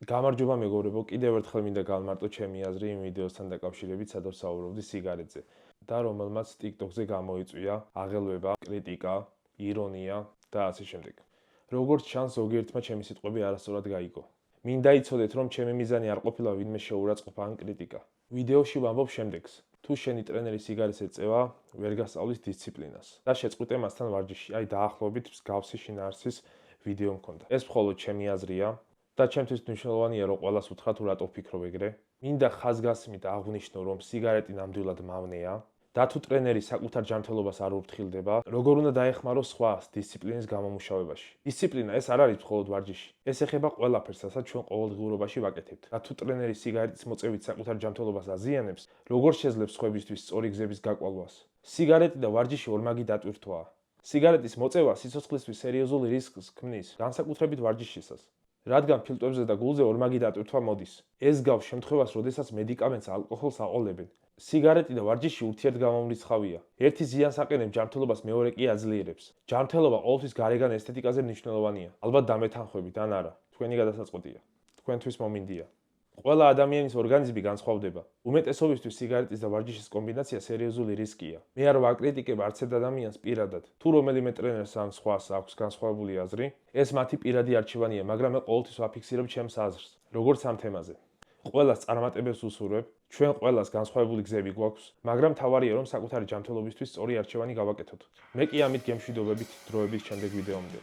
გამარჯობა მეგობრებო, კიდევ ერთხელ მინდა გავმარტო ჩემი აზრი იმ ვიდეოსთან დაკავშირებით, სადაც საუბრობდი სიგარეტზე და რომელმაც TikTok-ზე გამოიწვია აღელვება, კრიტიკა, ირონია და ასე შემდეგ. როგორც ჩანს, ზოგიერთმა ჩემი სიტყვები არასწორად გაიგო. მინდა იცოდეთ, რომ ჩემი მიზანი არ ყოფილა ვინმე შეურაცხყოფა ან კრიტიკა. ვიდეოში ვამბობ შემდეგს: თუ შენი ტრენერი სიგარეტს ეწევა, ვერ გასწავლის დისციპლინას და შეწყვიტე მასთან ვარჯიში. აი დაახლოებით მსგავსი შინაარსის ვიდეო მქონდა. ეს მხოლოდ ჩემი აზრია და ჩემთვის მნიშვნელოვანია, რომ ყველას უთხრა თუ რატო ვფიქრობ ეგრე. მინდა ხაზგასმით აღვნიშნო, რომ სიგარეტი ნამდვილად მავნეა და თუ ტრენერი საკუთარ ჯანმრთელობას არ ურფრთხილდება, როგორ უნდა დაეხმაროს სხვას დისციპლინის გამომუშავებაში. დისციპლინა ეს არ არის მხოლოდ ვარჯიში. ეს ეხება ყველაფერს, რასაც ჩვენ ყოველდღიურობაში ვაკეთებთ. და თუ ტრენერი სიგარეტის მოწევით საკუთარ ჯანმრთელობას აზიანებს, როგორ შეძლებს სხვებისთვის სწორი გზების გაკვალვას? სიგარეტი და ვარჯიში ორმაგი დატვირთვაა. სიგარეტის მოწევა სიცოცხლისთვის სერიოზულ რისკს ქმნის, განსაკუთრებით ვარჯიშისას. რადგან ფილტვებზე და გულზე ორმაგი დატვირთვა მოდის. ეს გავს შემთხვევას, როდესაც მედიკამენტს ალკოჰოლს აყოლებენ. სიგარეტი და ვარჯიში ურთიერთგამომრიცხავია. ერთი ზიანს აყენებს ჯანმრთელობას, მეორე კი აძლიერებს. ჯანმრთელობა ყოველთვის გარეგან ესთეტიკაზე მნიშვნელოვანია. ალბათ დამეთანხმებით ან არა, თქვენი გადასაწყვეტია. თქვენთვის მომინდია. ყველა ადამიანის ორგანიზმი განსხვავდება. უმეტესობისთვის სიგარეტის და ვარჯიშის კომბინაცია სერიოზული რისკია. მე არ ვაკრიტიკებ არც ერთ ადამიანს პირადად. თუ რომელიმე ტრენერს ან სხვას აქვს განსხვავებული აზრი, ეს მათი პირადი არჩევანია, მაგრამ მე ყოველთვის ვაფიქსირებ ჩემს აზრს, როგორც ამ თემაზე. ყველას წარმატებებს ვუსურვებ, ჩვენ ყველას განსხვავებული გზები გვაქვს, მაგრამ მთავარია, რომ საკუთარი ჯანმრთელობისთვის სწორი არჩევანი გავაკეთოთ. მე კი ამით გემშვიდობებით დროების შემდეგ ვიდეომდე.